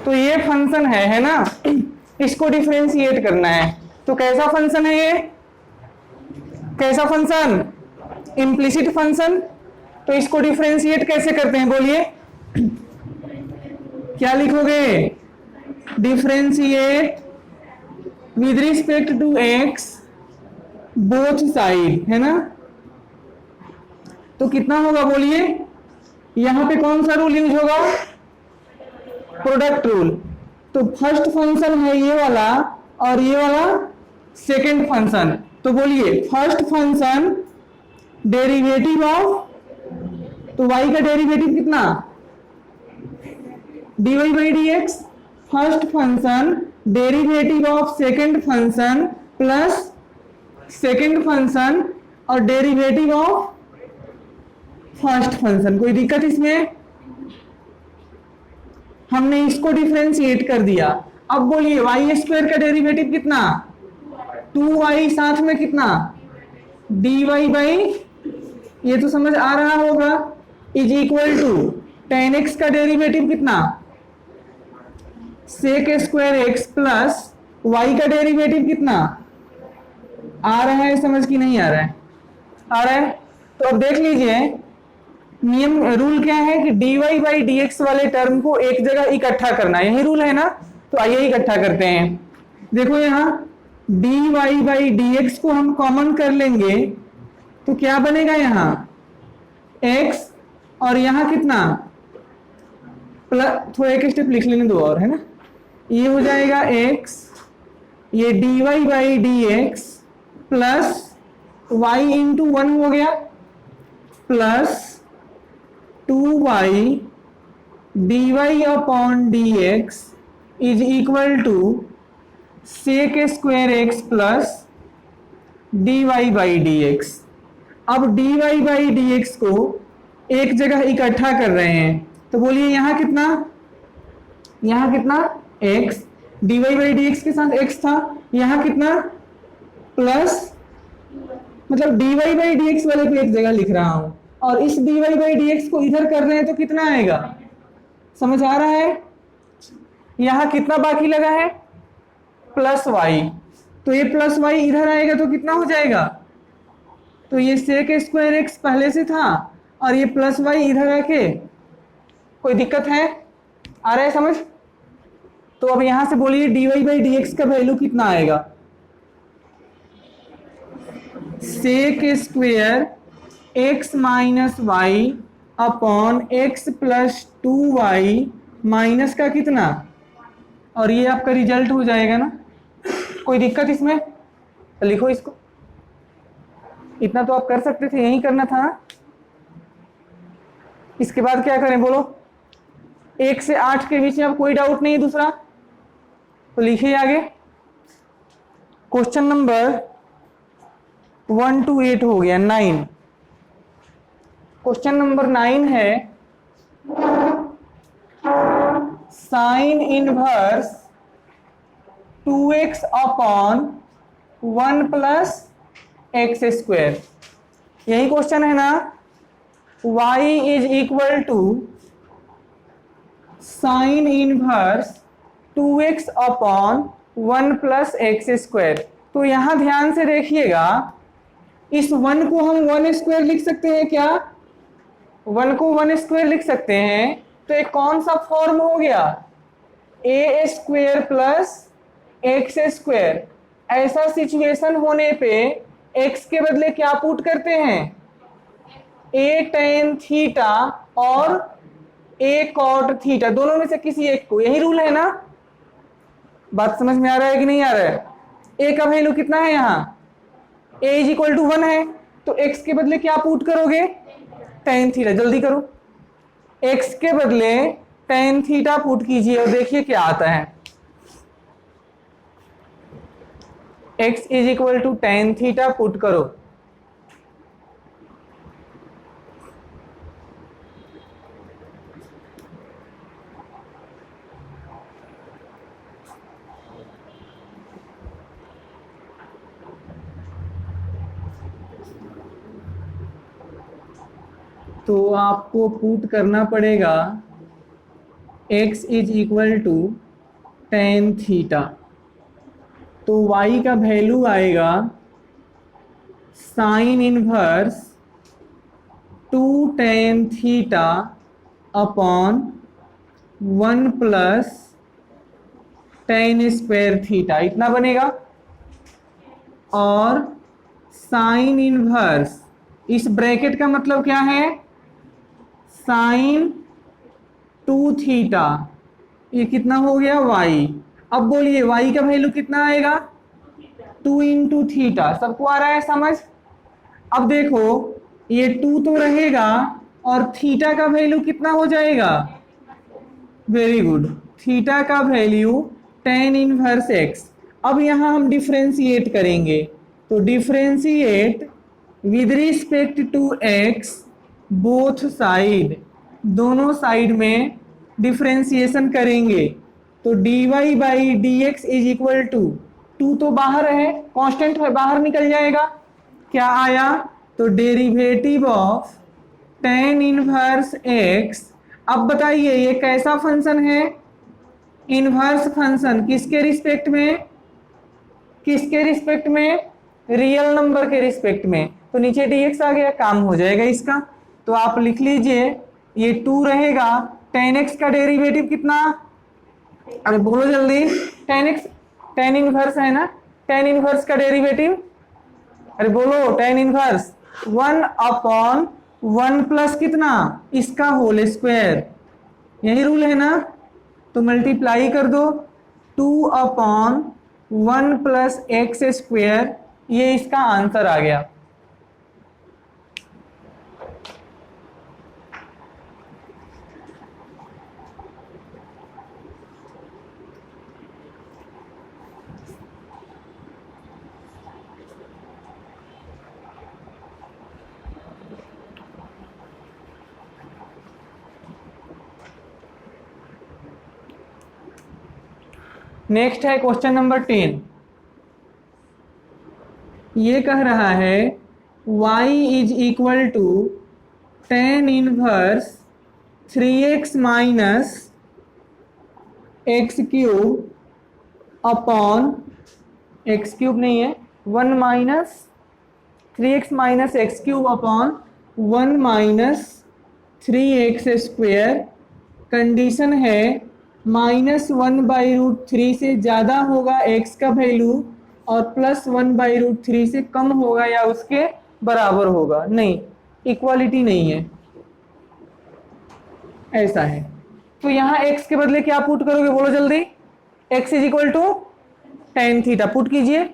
तो ये फंक्शन है ना, इसको डिफरेंशिएट करना है। तो कैसा फंक्शन है ये, कैसा फंक्शन, इम्प्लिसिट फंक्शन। तो इसको डिफरेंशिएट कैसे करते हैं बोलिए, क्या लिखोगे, differentiate with respect to x both side, है ना। तो कितना होगा बोलिए, यहां पे कौन सा रूल यूज होगा, प्रोडक्ट रूल। तो फर्स्ट फंक्शन है ये वाला और ये वाला सेकंड फंक्शन। तो बोलिए फर्स्ट फंक्शन डेरिवेटिव ऑफ, तो y का डेरिवेटिव कितना, dy by D x. First function derivative of second function plus second function और डेरिवेटिव ऑफ फर्स्ट फंक्शन। कोई दिक्कत इसमें, हमने इसको डिफरेंशिएट कर दिया। अब बोलिए वाई स्क्वायर का डेरिवेटिव कितना, 2y साथ में कितना, dy बाई, ये तो समझ आ रहा होगा, is equal to tan x का डेरिवेटिव कितना, sec square X plus y का डेरिवेटिव कितना। आ रहा है समझ की नहीं आ रहा है, आ रहा है। तो अब देख लीजिए नियम, रूल क्या है कि dy बाई डी एक्स वाले टर्म को एक जगह इकट्ठा करना, यही रूल है ना। तो आइए इकट्ठा करते हैं। देखो यहाँ dy बाई डी एक्स को हम कॉमन कर लेंगे तो क्या बनेगा, यहाँ x और यहाँ कितना प्लस, थोड़ा एक स्टेप लिख लेने दो और, है ना। ये हो जाएगा x, ये dy by D X plus y into 1 हो गया plus 2y dy upon D x is equal to sec square X plus dy by D X. अब dy बाई डी एक्स को एक जगह इकट्ठा कर रहे हैं तो बोलिए यहाँ कितना, यहाँ कितना x, dy by D x के साथ x था, यहाँ कितना प्लस, मतलब dy बाई डी एक्स वाले को एक जगह लिख रहा हूं और इस dy बाई डी एक्स को इधर कर रहे हैं तो कितना आएगा, समझ आ रहा है। यहाँ कितना बाकी लगा है, प्लस y, तो ये प्लस y इधर आएगा तो कितना हो जाएगा, तो ये सेक स्क्वायर एक्स पहले से था और ये प्लस y इधर आके, कोई दिक्कत है, आ रहा है समझ। तो अब यहां से बोलिए dy बाई डी एक्स का वैल्यू कितना आएगा, sec square X minus Y upon X plus 2y minus का कितना, और ये आपका रिजल्ट हो जाएगा ना। कोई दिक्कत इसमें, तो लिखो इसको, इतना तो आप कर सकते थे, यही करना था ना। इसके बाद क्या करें बोलो, 1 से 8 के बीच में अब कोई डाउट नहीं है दूसरा, तो लिखिए आगे। क्वेश्चन नंबर 1 to 8 हो गया, 9। क्वेश्चन नंबर 9 है sine inverse 2x upon 1 plus X square, यही क्वेश्चन है ना। y is equal to sine inverse 2x upon 1 plus X square. तो यहां ध्यान से देखिएगा, इस 1 को हम 1 स्क्वायर लिख सकते हैं क्या, 1 को 1 स्क्वायर लिख सकते हैं। तो एक कौन सा फॉर्म हो गया, ए स्क्वायर प्लस एक्स स्क्वायर। ऐसा सिचुएशन होने पे x के बदले क्या पुट करते हैं, a tan थीटा और a cot थीटा, दोनों में से किसी एक को, यही रूल है ना। बात समझ में आ रहा है कि नहीं आ रहा है। a का वैल्यू कितना है, यहाँ a इज इक्वल टू 1 है, तो x के बदले क्या पुट करोगे, tan थीटा। जल्दी करो, x के बदले tan थीटा पुट कीजिए और देखिए क्या आता है। x is equal to tan theta put करो, तो आपको पुट करना पड़ेगा x is equal to tan theta, तो y का वैल्यू आएगा sine inverse two tan theta upon one plus tan square theta, इतना बनेगा। और साइन इनवर्स, इस ब्रैकेट का मतलब क्या है, साइन टू थीटा, ये कितना हो गया y। अब बोलिए y का वैल्यू कितना आएगा, टू इंटू थीटा। सबको आ रहा है समझ। अब देखो ये टू तो रहेगा और थीटा का वैल्यू कितना हो जाएगा, वेरी गुड, थीटा का वैल्यू टेन इनवर्स एक्स। अब यहां हम डिफरेंशिएट करेंगे, तो differentiate with respect to x both side, दोनों साइड में डिफरेंशिएशन करेंगे। तो d y by D x is equal to तो बाहर है, कांस्टेंट है, बाहर निकल जाएगा। क्या आया, तो derivative of tan inverse x. अब बताइए ये कैसा फंक्शन है, इनवर्स फंक्शन, किसके रिस्पेक्ट में, किसके रिस्पेक्ट में, रियल नंबर के रिस्पेक्ट में। तो नीचे dx आ गया, काम हो जाएगा इसका। तो आप लिख लीजिए ये टू रहेगा, टेन एक्स का डेरिवेटिव कितना, अरे बोलो जल्दी, टेन एक्स, टेन इनवर्स है ना, टेन इनवर्स का डेरिवेटिव, अरे बोलो, tan inverse one upon one plus कितना, इसका होल स्क्वायर, यही रूल है ना। तो मल्टीप्लाई कर दो, two upon one plus X square, ये इसका आंसर आ गया। नेक्स्ट है क्वेश्चन नंबर 10। ये कह रहा है y is equal to tan inverse three x minus x cube upon, x cube नहीं है, one minus three x minus x cube upon one minus three x square. Condition है minus one by root three से ज़्यादा होगा x का value और plus one by root three से कम होगा या उसके बराबर होगा। नहीं, इक्वालिटी नहीं है, ऐसा है। तो यहाँ x के बदले क्या पुट करोगे, बोलो जल्दी, x is equal to tan theta put कीजिए,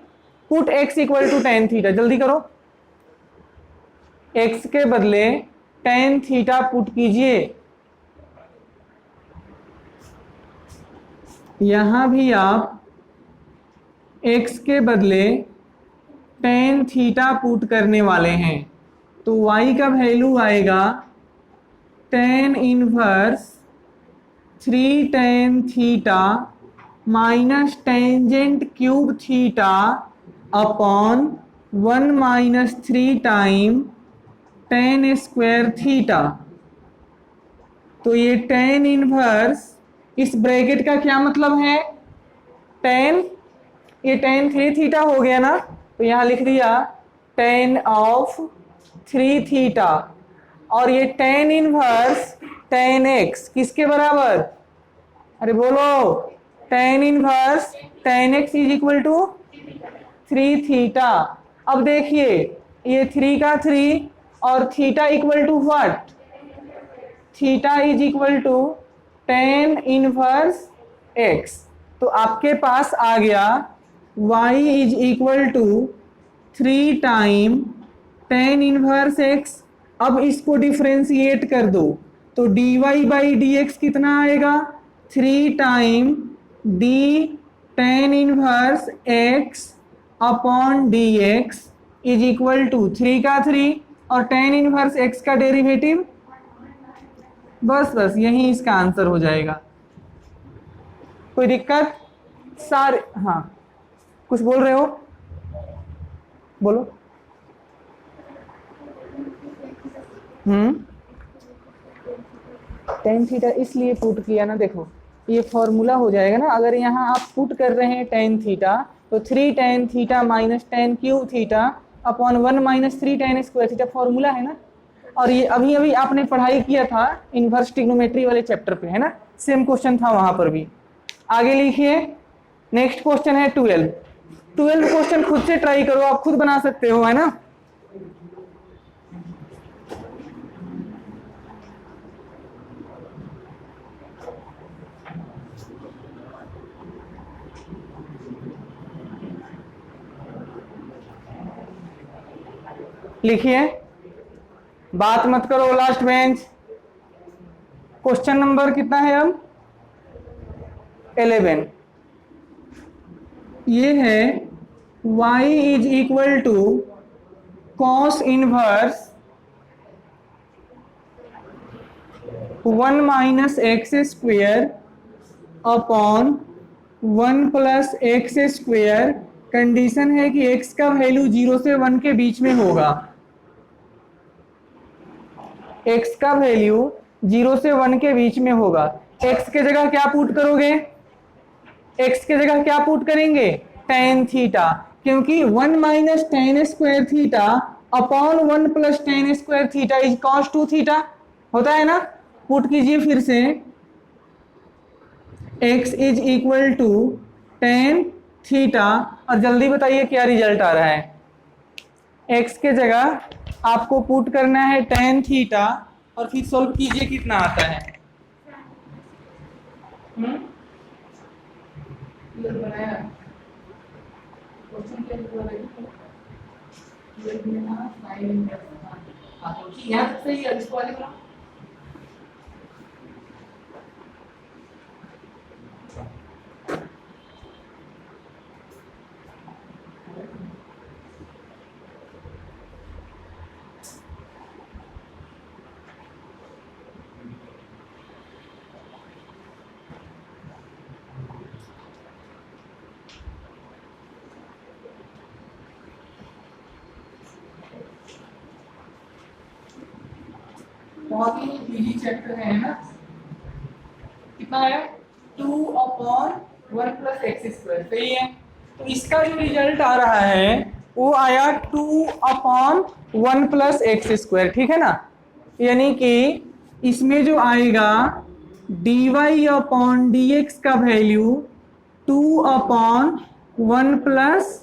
put x equal to tan theta, जल्दी करो। x के बदले टेन थीटा पुट कीजिए। यहां भी आप x के बदले टेन थीटा पुट करने वाले हैं, तो y का वैल्यू आएगा ten inverse three tan theta minus tangent cube theta upon one minus three time ten square theta. तो ये टेन इनवर्स, इस ब्रैकेट का क्या मतलब है, टेन, ये टेन थ्री थीटा हो गया ना, तो यहाँ लिख दिया टेन ऑफ थ्री थीटा, और ये टेन इनवर्स टेन एक्स किसके बराबर, अरे बोलो, tan inverse tan x is equal to three theta. अब देखिए ये थ्री का थ्री और theta equal to what, theta is equal to tan inverse x. तो आपके पास आ गया y is equal to three time tan inverse x. अब इसको डिफरेंशिएट कर दो, तो d y by D x कितना आएगा, three time d tan inverse x upon D x is equal to three का थ्री और टेन इनवर्स एक्स का डेरिवेटिव, बस बस यही इसका आंसर हो जाएगा। कोई दिक्कत, सारे, हाँ कुछ बोल रहे हो, बोलो। टेन थीटा इसलिए पुट किया ना, देखो ये फॉर्मूला हो जाएगा ना, अगर यहाँ आप पुट कर रहे हैं टेन थीटा तो 3 tan theta minus ten Q theta upon 1 minus 3 ten square theta formula है ना। और ये अभी अभी आपने पढ़ाई किया था इनवर्स ट्रिग्नोमेट्री वाले चैप्टर पे, है ना, सेम क्वेश्चन था वहां पर भी। आगे लिखिए, नेक्स्ट क्वेश्चन है 12। 12 क्वेश्चन खुद से ट्राई करो, आप खुद बना सकते हो, है ना। लिखिए, बात मत करो लास्ट बेंच। क्वेश्चन नंबर कितना है अब? 11। ये है y is equal to cos inverse 1 minus x square upon 1 plus x square. Condition है कि x का वैल्यू 0 से 1 के बीच में होगा। x का वैल्यू 0 से 1 के बीच में होगा। x के जगह क्या पुट करोगे? x के जगह क्या पुट करेंगे? टेन थीटा, क्योंकि 1 minus tan square theta upon 1 plus tan square theta is cos 2 theta होता है ना। पुट कीजिए फिर से, x is equal to tan theta, और जल्दी बताइए क्या रिजल्ट आ रहा है। x के जगह आपको पुट करना है टेन थीटा और फिर सोल्व कीजिए कितना आता है। बहुत ही इजी चैप्टर है ना। कितना आया? 2 अपॉन 1 प्लस एक्स स्क्वायर, सही है। तो इसका जो रिजल्ट आ रहा है वो आया 2 अपॉन 1 प्लस एक्स स्क्वायर, ठीक है ना। यानी कि इसमें जो आएगा dy अपॉन dx का value 2 upon 1 plus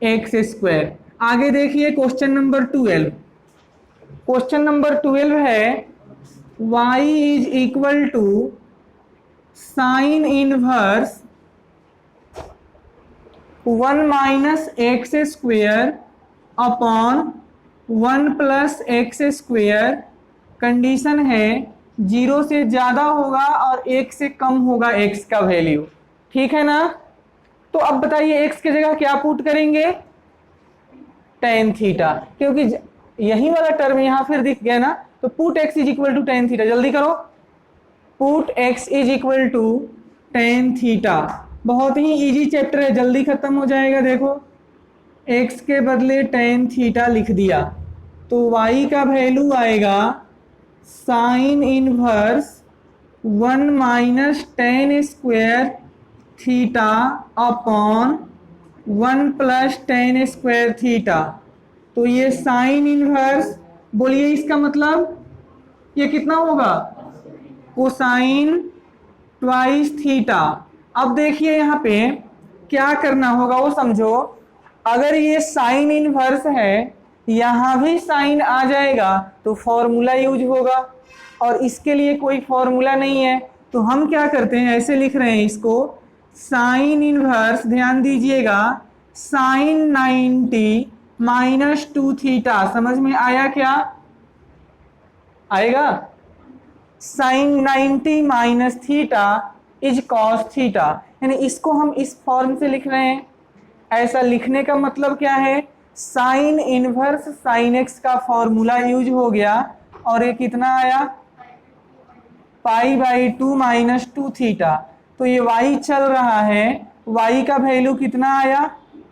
X square. आगे देखिए क्वेश्चन नंबर 12। क्वेश्चन नंबर 12 है y is equal to sine inverse 1 minus x square upon 1 plus x square. Condition है 0 से ज्यादा होगा और 1 से कम होगा x का वैल्यू, ठीक है ना। तो अब बताइए x के जगह क्या पुट करेंगे? टेन थीटा, क्योंकि यही वाला टर्म यहां फिर दिख गया ना, तो put x is equal to tan theta. जल्दी करो, put x is equal to tan theta. बहुत ही इजी चैप्टर है, जल्दी खत्म हो जाएगा। देखो x के बदले टेन थीटा लिख दिया तो y का वैल्यू आएगा sine inverse 1 minus tan square theta upon 1 plus tan square theta. तो ये साइन इनवर्स, बोलिए इसका मतलब ये कितना होगा? Cosine twice theta. अब देखिए यहाँ पे क्या करना होगा वो समझो। अगर ये साइन इनवर्स है, यहाँ भी साइन आ जाएगा तो फॉर्मूला यूज होगा, और इसके लिए कोई फॉर्मूला नहीं है। तो हम क्या करते हैं, ऐसे लिख रहे हैं इसको, साइन इनवर्स, ध्यान दीजिएगा, साइन 90 माइनस 2 थीटा। समझ में आया क्या? आएगा। Sine 90 minus theta is cos theta, यानी इसको हम इस फॉर्म से लिख रहे हैं। ऐसा लिखने का मतलब क्या है? साइन इनवर्स साइन एक्स का फॉर्मूला यूज हो गया, और ये कितना आया? पाई बाई 2 माइनस 2 थीटा। तो ये y चल रहा है, y का वैल्यू कितना आया?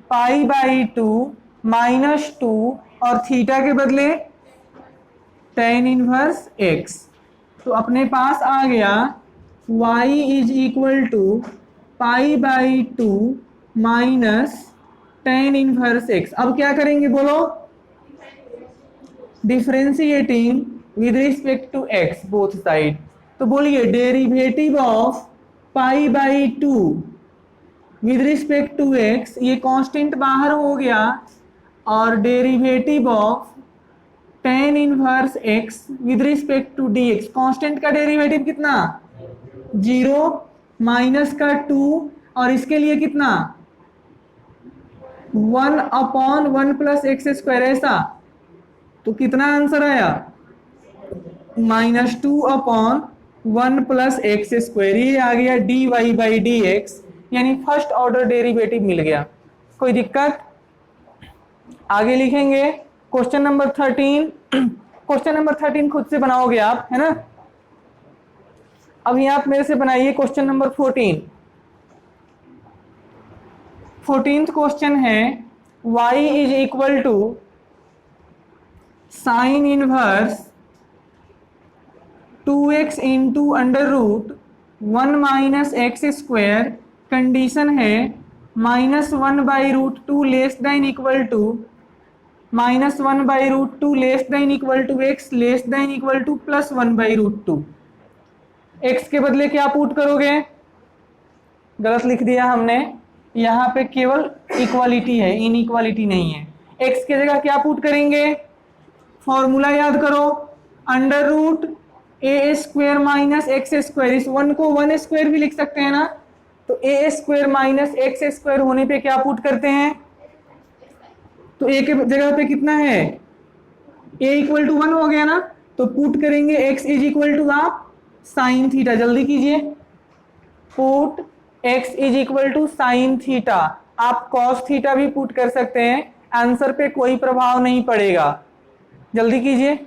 पाई बाई 2 माइनस 2, और थीटा के बदले टेन इनवर्स x। तो अपने पास आ गया y is equal to pi by 2 minus tan inverse x। अब क्या करेंगे बोलो, differentiating with respect to x both side. तो बोलिए derivative of pi by 2 with respect to x, ये कांस्टेंट बाहर हो गया, और derivative of tan inverse x with respect to dx, constant का डेरिवेटिव कितना 0 माइनस का 2 और इसके लिए कितना 1/1 प्लस एक्स स्क्वायर, ऐसा। तो कितना आंसर आया -2/1 प्लस एक्स स्क्वायर, ये आ गया dy बाई डी एक्स, यानी फर्स्ट ऑर्डर डेरिवेटिव मिल गया। कोई दिक्कत? आगे लिखेंगे क्वेश्चन नंबर 13। क्वेश्चन नंबर 13 खुद से बनाओगे आप, है ना। अभी आप मेरे से बनाइए क्वेश्चन नंबर 14। 14th क्वेश्चन है y is equal to sine inverse 2x into under root 1 minus x square. Condition है -1/√2 less than equal to -1/√2 less than equal to x less than equal to +1/√2। x के बदले क्या put करोगे, गलत लिख दिया हमने, यहाँ पे केवल इक्वालिटी है, इनइक्वालिटी नहीं है। x की जगह क्या पुट करेंगे, फॉर्मूला याद करो, अंडर रूट ए स्क्वायर माइनस एक्स स्क्वायर, इस 1 को 1 स्क्वायर भी लिख सकते हैं ना, तो ए स्क्वायर माइनस एक्स स्क्वायर होने पे क्या पुट करते हैं, तो ए के जगह पे कितना है, ए इक्वल टू 1 हो गया ना, तो पुट करेंगे x इज इक्वल टू आप साइन थीटा, जल्दी कीजिए, put x is equal to sine theta. आप कॉस थीटा भी पुट कर सकते हैं, आंसर पे कोई प्रभाव नहीं पड़ेगा, जल्दी कीजिए।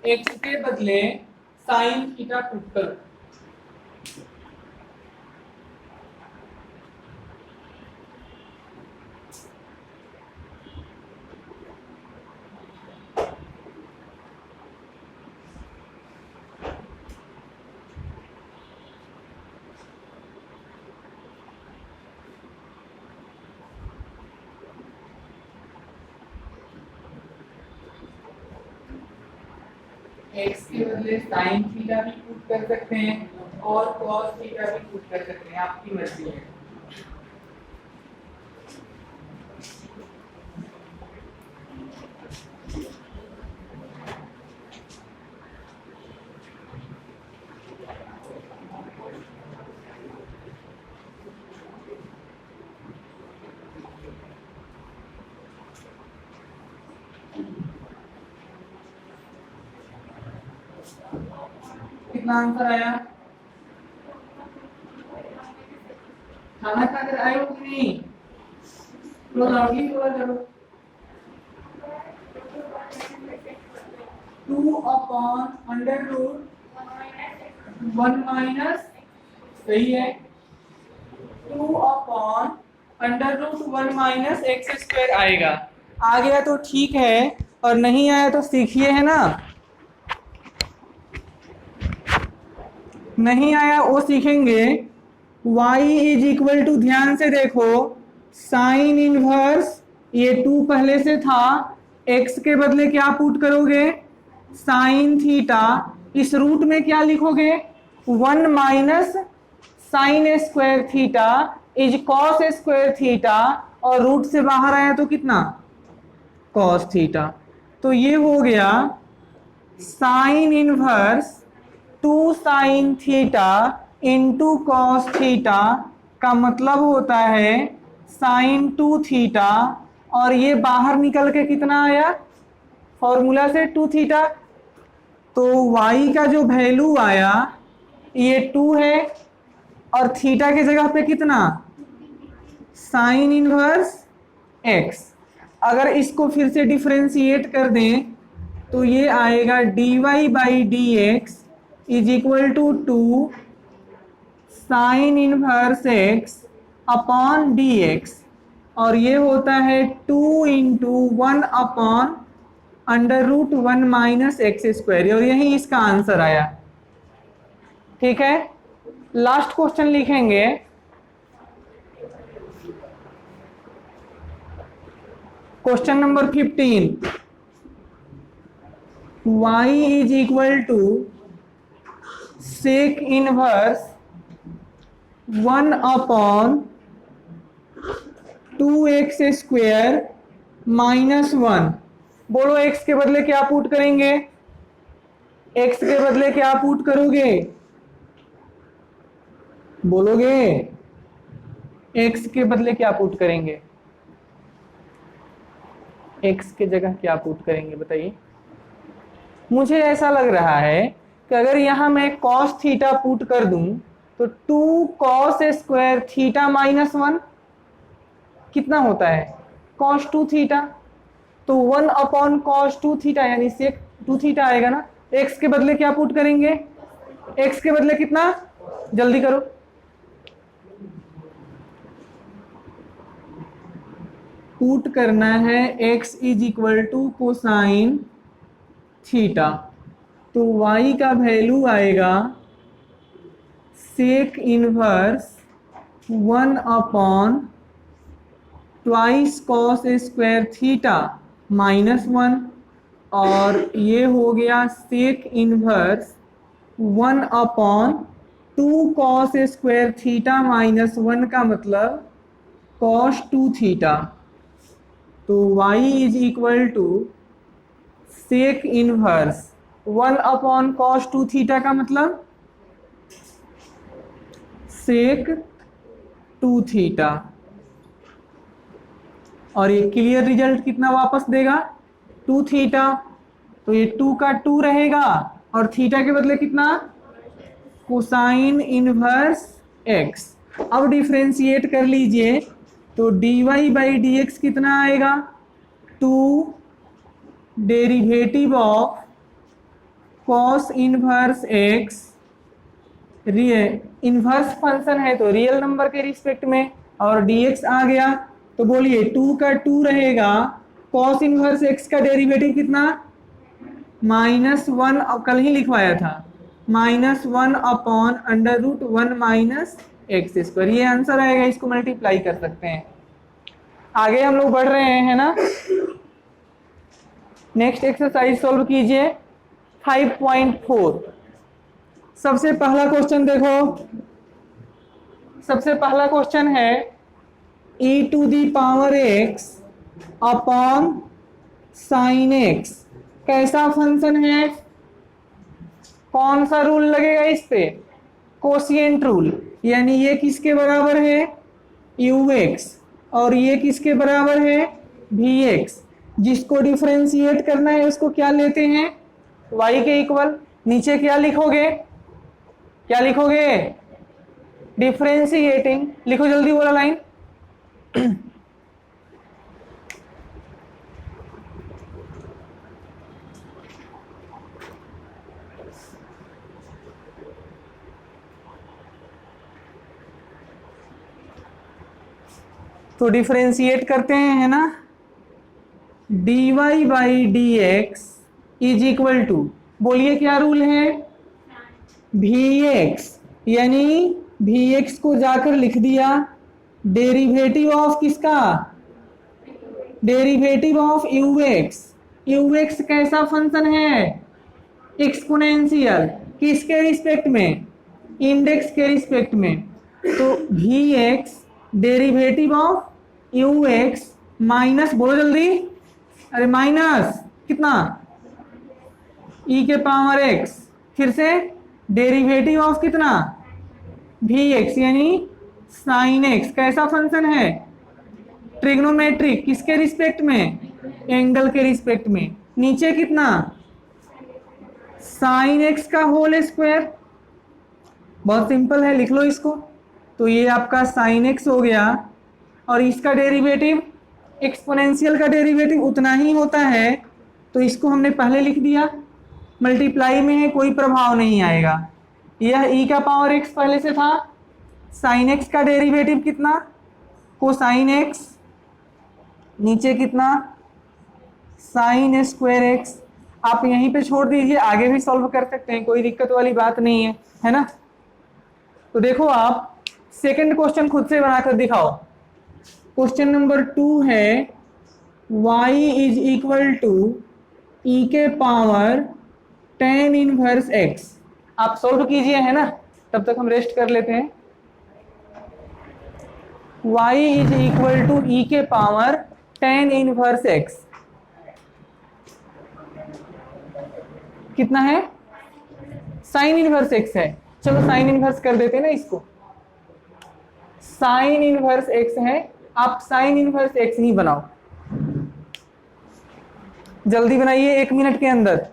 x के बदले साइन थीटा पुट करो। x के बदले साइन थीटा भी पुट कर सकते हैं और कॉस थीटा भी पुट कर सकते हैं, आपकी मर्जी है। कितना आंसर आया, खाना खाकर आए हो कि नहीं, तो लॉगिन पूरा करो। 2/√1 माइनस, सही है, 2/√1 माइनस एक्स स्क्वायर आएगा। आ गया तो ठीक है, और नहीं आया तो सीखिए, है ना, नहीं आया वो सीखेंगे। y इज इक्वल टू, ध्यान से देखो, साइन इनवर्स, ये 2 पहले से था, x के बदले क्या पुट करोगे साइन थीटा, इस रूट में क्या लिखोगे 1 minus sine square theta is cos square theta, और रूट से बाहर आया तो कितना कॉस थीटा। तो ये हो गया sine inverse 2 sine theta into cos theta, का मतलब होता है साइन 2 थीटा, और ये बाहर निकल के कितना आया फॉर्मूला से 2 थीटा। तो y का जो वैल्यू आया ये 2 है, और थीटा की जगह पे कितना साइन इनवर्स x। अगर इसको फिर से डिफरेंशिएट कर दें तो ये आएगा dy by D x is equal to 2 sine inverse x upon D x. और ये होता है 2 इंटू 1/√1 माइनस एक्स स्क्वायर, और यही इसका आंसर आया। ठीक है, लास्ट क्वेश्चन लिखेंगे। Question number 15, y is equal to sec inverse 1/2x square minus 1। बोलो x के बदले क्या पुट करेंगे? x के बदले क्या पुट करोगे? बोलोगे? x के बदले क्या पुट करेंगे? x के जगह क्या पुट करेंगे बताइए। मुझे ऐसा लग रहा है कि अगर यहां मैं cos थीटा पुट कर दूं तो 2 cos स्क्वायर थीटा माइनस 1 कितना होता है? cos 2 theta. तो 1/cos 2 थीटा यानी sec 2 थीटा आएगा ना। x के बदले क्या पुट करेंगे? x के बदले कितना? जल्दी करो। पुट करना है x is equal to cosine theta, तो y का वैल्यू आएगा sec inverse 1/2 cos square theta minus 1, और ये हो गया sec inverse 1/2 cos square theta minus 1 का मतलब cos 2 थीटा। तो y is equal to sec inverse 1/cos 2 theta का मतलब सेक 2 थीटा, और ये क्लियर रिजल्ट कितना वापस देगा? 2 थीटा। तो ये 2 का 2 रहेगा और थीटा के बदले कितना? Cosine inverse x। अब डिफरेंशिएट कर लीजिए तो dy/dx कितना आएगा? 2 derivative of cos inverse x, inverse function है तो रियल नंबर के रिस्पेक्ट में, और dx आ गया तो बोलिए 2 का 2 रहेगा, cos इनवर्स x का डेरिवेटिव कितना? -1, कल ही लिखवाया था, -1/√1 माइनस एक्स स्क्वायर। ये आंसर आएगा, इसको मल्टीप्लाई कर सकते हैं। आगे हम लोग बढ़ रहे हैं, है ना। नेक्स्ट एक्सरसाइज सॉल्व कीजिए 5.4। सबसे पहला क्वेश्चन देखो, सबसे पहला क्वेश्चन है e⁻x अपॉन साइन x कैसा फंक्शन है? कौन सा रूल लगेगा इस पे? कोशिएंट रूल, यानी ये किसके बराबर है? ux, और ये किसके बराबर है? vx। जिसको डिफरेंशिएट करना है उसको क्या लेते हैं? y के इक्वल। नीचे क्या लिखोगे? क्या लिखोगे? डिफरेंशिएटिंग। लिखो जल्दी वाला लाइन। तो डिफरेंशिएट करते हैं, है ना। dy/dx इज इक्वल टू, बोलिए क्या रूल है? vx, यानी vx को जाकर लिख दिया डेरिवेटिव ऑफ किसका? Derivative of ux। ux कैसा फंक्शन है? एक्सपोनेंशियल। किसके रिस्पेक्ट में? इंडेक्स के रिस्पेक्ट में। तो vx derivative of ux minus, बोलो जल्दी, अरे माइनस कितना? e⁻x, फिर से डेरिवेटिव ऑफ कितना? vx, यानी साइन x। कैसा फंक्शन है? ट्रिग्नोमेट्रिक। किसके रिस्पेक्ट में? एंगल के रिस्पेक्ट में। नीचे कितना? साइन x का होल स्क्वायर। बहुत सिंपल है, लिख लो इसको। तो ये आपका साइन x हो गया, और इसका डेरिवेटिव, एक्सपोनेंशियल का डेरिवेटिव उतना ही होता है, तो इसको हमने पहले लिख दिया। मल्टीप्लाई में है, कोई प्रभाव नहीं आएगा। यह e⁻x पहले से था। साइन x का डेरिवेटिव कितना? कोसाइन x नीचे कितना साइन स्क्वायर एक्स। आप यहीं पे छोड़ दीजिए, आगे भी सॉल्व कर सकते हैं, कोई दिक्कत वाली बात नहीं है ना। तो देखो आप सेकंड क्वेश्चन खुद से बनाकर दिखाओ। क्वेश्चन नंबर 2 है y इज इक्वल टू ई के पावर tan इनवर्स x। आप सॉल्व कीजिए, है ना, तब तक हम रेस्ट कर लेते हैं। y इज इक्वल टू ई के पावर tan इनवर्स x कितना है, साइन इनवर्स x है। चलो साइन इनवर्स कर देते हैं ना इसको, साइन इनवर्स x है। आप साइन इनवर्स x ही बनाओ, जल्दी बनाइए 1 मिनट के अंदर।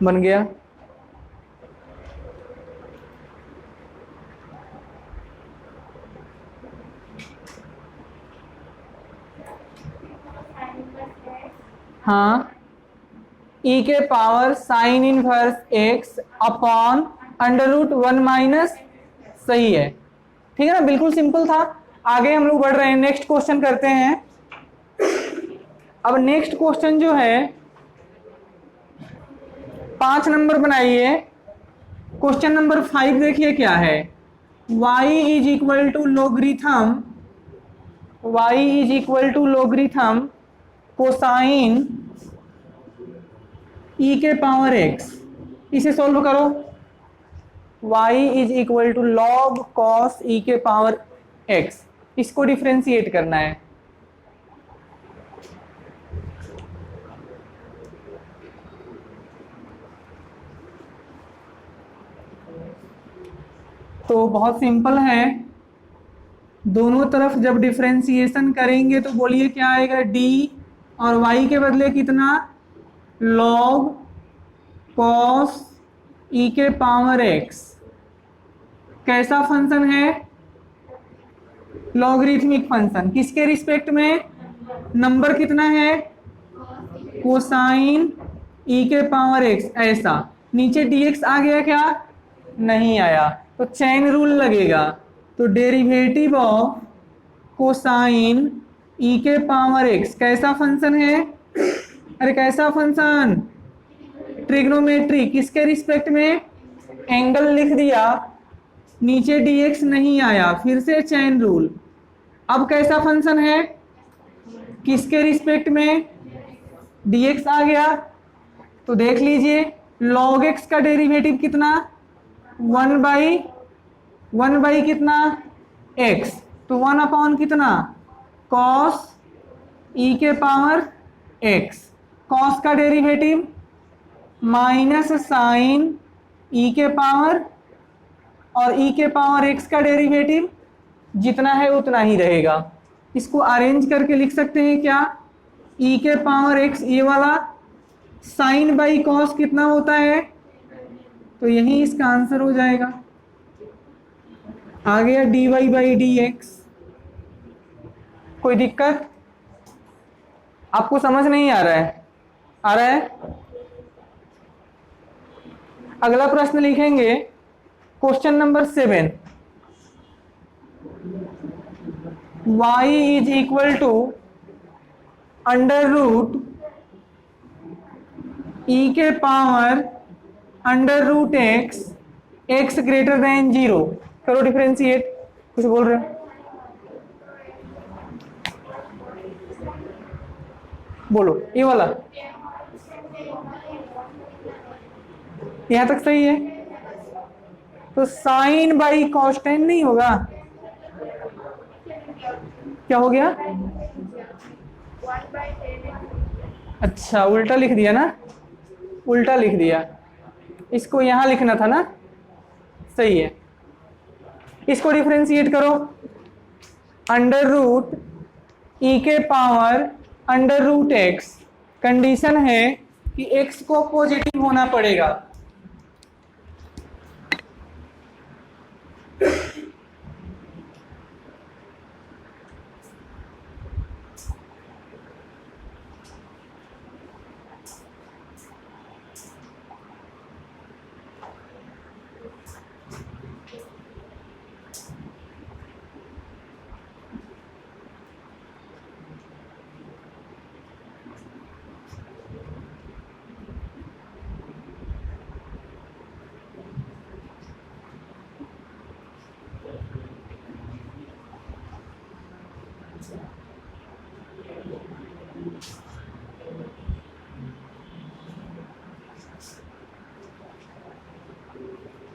बन गया। हाँ, e के power sine inverse x upon under root 1 minus, सही है, ठीक है ना, बिल्कुल सिंपल था। आगे हम लोग बढ़ रहे हैं, नेक्स्ट क्वेश्चन करते हैं। अब नेक्स्ट क्वेश्चन जो है 5 नंबर बनाइए। क्वेश्चन नंबर 5 देखिए क्या है, y is equal to logarithm, y is equal to logarithm cosine e के पावर x। इसे सॉल्व करो, y is equal to log cos e के पावर x। इसको डिफ्रेंशिएट करना है। तो बहुत सिंपल है, दोनों तरफ जब डिफ्रेंशिएशन करेंगे तो बोलिए क्या आएगा, d और y के बदले कितना, log cos e के पावर x। कैसा फंक्शन है, लॉगरिथमिक फंक्शन, किसके रिस्पेक्ट में, नंबर कितना है, कोसाइन e के पावर x। ऐसा नीचे dx आ गया क्या, नहीं आया, तो चेन रूल लगेगा। तो डेरिवेटिव ऑफ कोसाइन e के पावर x कैसा फंक्शन है, अरे कैसा फंक्शन, ट्रिग्नोमेट्री, किसके रिस्पेक्ट में, एंगल लिख दिया, नीचे dx नहीं आया, फिर से चेन रूल। अब कैसा फंक्शन है, किसके रिस्पेक्ट में, dx आ गया, तो देख लीजिए log x का डेरिवेटिव कितना, 1 बाई कितना x, तो 1 अपॉन कितना cos e के पावर x। cos का डेरिवेटिव माइनस साइन e के पावर, और e के पावर x का डेरिवेटिव जितना है उतना ही रहेगा। इसको अरेंज करके लिख सकते हैं क्या, e के पावर x, ये वाला साइन बाई कॉस कितना होता है, तो यही इसका आंसर हो जाएगा। आ गया dy बाई डी एक्स। कोई दिक्कत, आपको समझ नहीं आ रहा है, आ रहा है। अगला प्रश्न लिखेंगे, question number 7, y is equal to under root e के power under root x, x greater than 0। करो डिफरेंशिएट, कुछ बोल रहे हो, बोलो, ये वाला यहां तक सही है। तो साइन बाई कॉस टेन नहीं होगा, क्या हो गया, अच्छा उल्टा लिख दिया ना, उल्टा लिख दिया, इसको यहां लिखना था ना, सही है। इसको डिफरेंशिएट करो, अंडर रूट ई के power under root x. Condition है कि एक्स को पॉजिटिव होना पड़ेगा।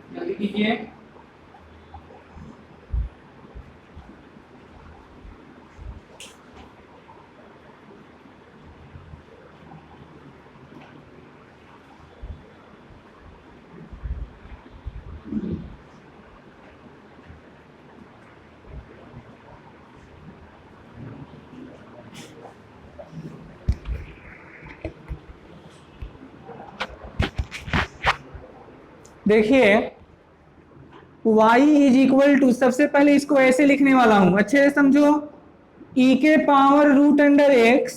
जल्दी कीजिए। देखिए y इज इक्वल टू, सबसे पहले इसको ऐसे लिखने वाला हूं, अच्छे से समझो। e के पावर रूट अंडर x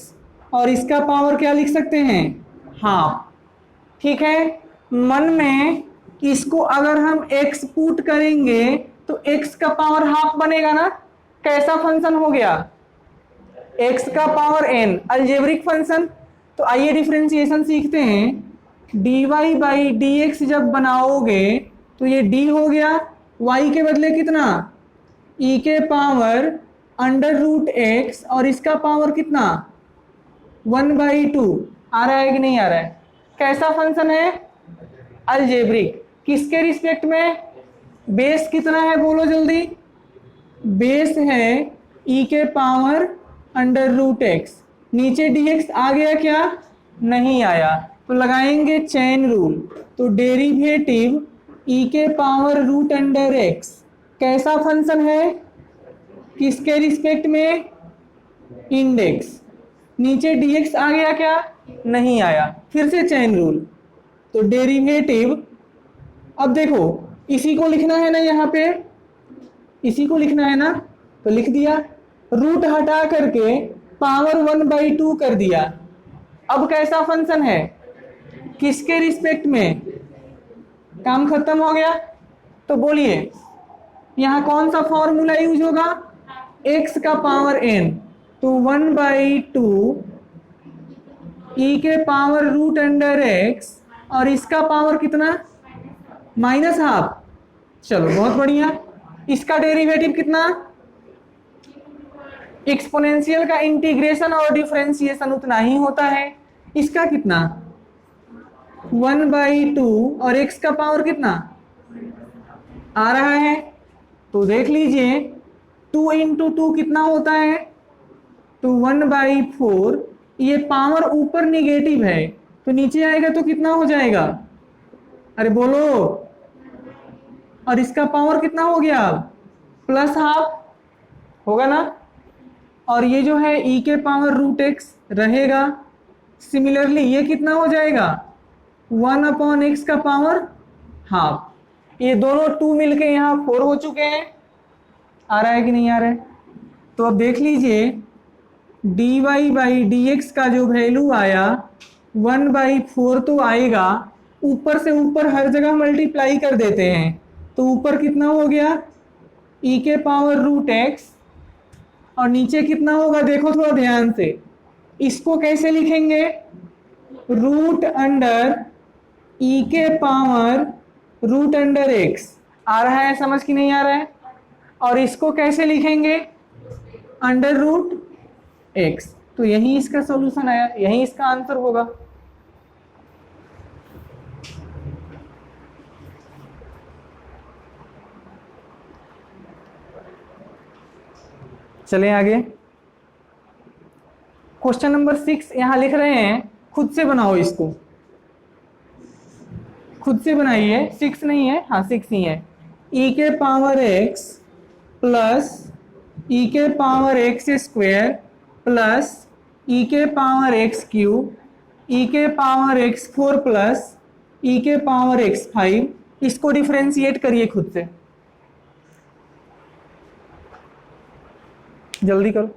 और इसका पावर क्या लिख सकते हैं, हाफ। ठीक है, मन में इसको अगर हम x पुट करेंगे तो x का पावर हाफ बनेगा ना। कैसा फंक्शन हो गया, x का पावर n, अलजेब्रिक फंक्शन। तो आइए डिफरेंशिएशन सीखते हैं। dy बाई dx जब बनाओगे तो ये d हो गया, y के बदले कितना, e के पावर अंडर रूट x और इसका पावर कितना 1/2। आ रहा है कि नहीं आ रहा है? कैसा फंक्शन है, अलजेब्रिक। किसके रिस्पेक्ट में, बेस कितना है बोलो जल्दी, बेस है e के पावर अंडर रूट x। नीचे dx आ गया क्या, नहीं आया, तो लगाएंगे चेन रूल। तो डेरिवेटिव e के पावर रूट अंडर x कैसा फंक्शन है, किसके रिस्पेक्ट में, इंडेक्स। नीचे dx आ गया क्या, नहीं आया, फिर से चेन रूल। तो डेरिवेटिव, अब देखो इसी को लिखना है ना, यहाँ पे इसी को लिखना है ना, तो लिख दिया, रूट हटा करके पावर 1/2 कर दिया। अब कैसा फंक्शन है, किसके रिस्पेक्ट में, काम खत्म हो गया। तो बोलिए यहाँ कौन सा फॉर्मूला यूज होगा, x का पावर n, तो 1/2 e के पावर रूट अंडर x और इसका पावर कितना -हाफ। चलो बहुत बढ़िया। इसका डेरिवेटिव कितना, एक्सपोनेंशियल का इंटीग्रेशन और डिफरेंशिएशन उतना ही होता है। इसका कितना 1/2 और x का पावर कितना आ रहा है, तो देख लीजिए 2 × 2 कितना होता है, तो 1/4। ये पावर ऊपर निगेटिव है तो नीचे आएगा तो कितना हो जाएगा, अरे बोलो, और इसका पावर कितना हो गया, +हाफ होगा ना। और ये जो है e के पावर रूट x रहेगा। सिमिलरली ये कितना हो जाएगा, 1/x का पावर हाफ। ये दोनों 2 मिलके यहाँ 4 हो चुके हैं। आ रहा है कि नहीं आ रहा है? तो अब देख लीजिए dy बाई dx का जो वैल्यू आया 1/4 तो आएगा, ऊपर से ऊपर हर जगह मल्टीप्लाई कर देते हैं, तो ऊपर कितना हो गया e के पावर रूट x और नीचे कितना होगा, देखो थोड़ा ध्यान से, इसको कैसे लिखेंगे, रूट अंडर e के पावर रूट अंडर x। आ रहा है समझ कि नहीं आ रहा है? और इसको कैसे लिखेंगे, अंडर रूट x। तो यही इसका सॉल्यूशन आया, यही इसका आंसर होगा। चलें आगे। क्वेश्चन नंबर 6 यहां लिख रहे हैं, खुद से बनाओ इसको। खुद से बनाइए, 6 नहीं है, हाँ 6 ही है। ई के पावर एक्स प्लस ई के पावर एक्स स्क्वायर प्लस ई के पावर एक्स क्यूब ई के पावर एक्स 4 प्लस ई के पावर एक्स 5। इसको डिफरेंशिएट करिए खुद से, जल्दी करो।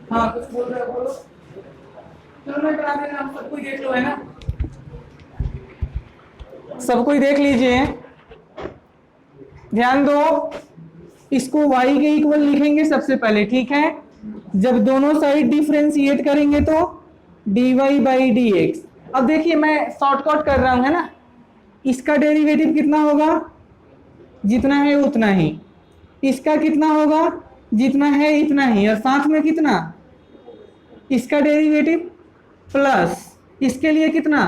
हाँ कुछ बोल रहे हो, बोलो। चलो मैं करा देना, आप सब कोई देख लो, है ना? सब कोई देख लीजिए, ध्यान दो। इसको y के इक्वल लिखेंगे सबसे पहले, ठीक है? जब दोनों साइड डिफरेंशिएट करेंगे तो dy बाई डी एक्स। अब देखिए मैं शॉर्टकट कर रहा हूं, है ना? इसका डेरिवेटिव कितना होगा? जितना है उतना ही। इसका कितना होगा? जितना है इतना ही। और साथ में कितना? इसका डेरिवेटिव प्लस इसके लिए कितना?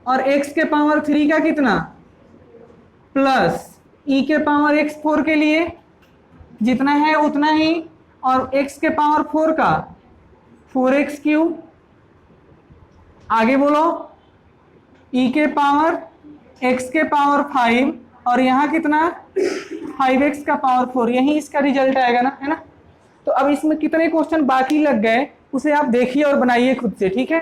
और x के पावर 3 का कितना? प्लस e के पावर x 4 के लिए जितना है उतना ही, और x के पावर 4 का 4x क्यूब। आगे बोलो, e के पावर x के पावर 5 और यहाँ कितना? 5x का पावर 4। यही इसका रिजल्ट आएगा ना, है ना? तो अब इसमें कितने क्वेश्चन बाकी लग गए उसे आप देखिए और बनाइए खुद से, ठीक है?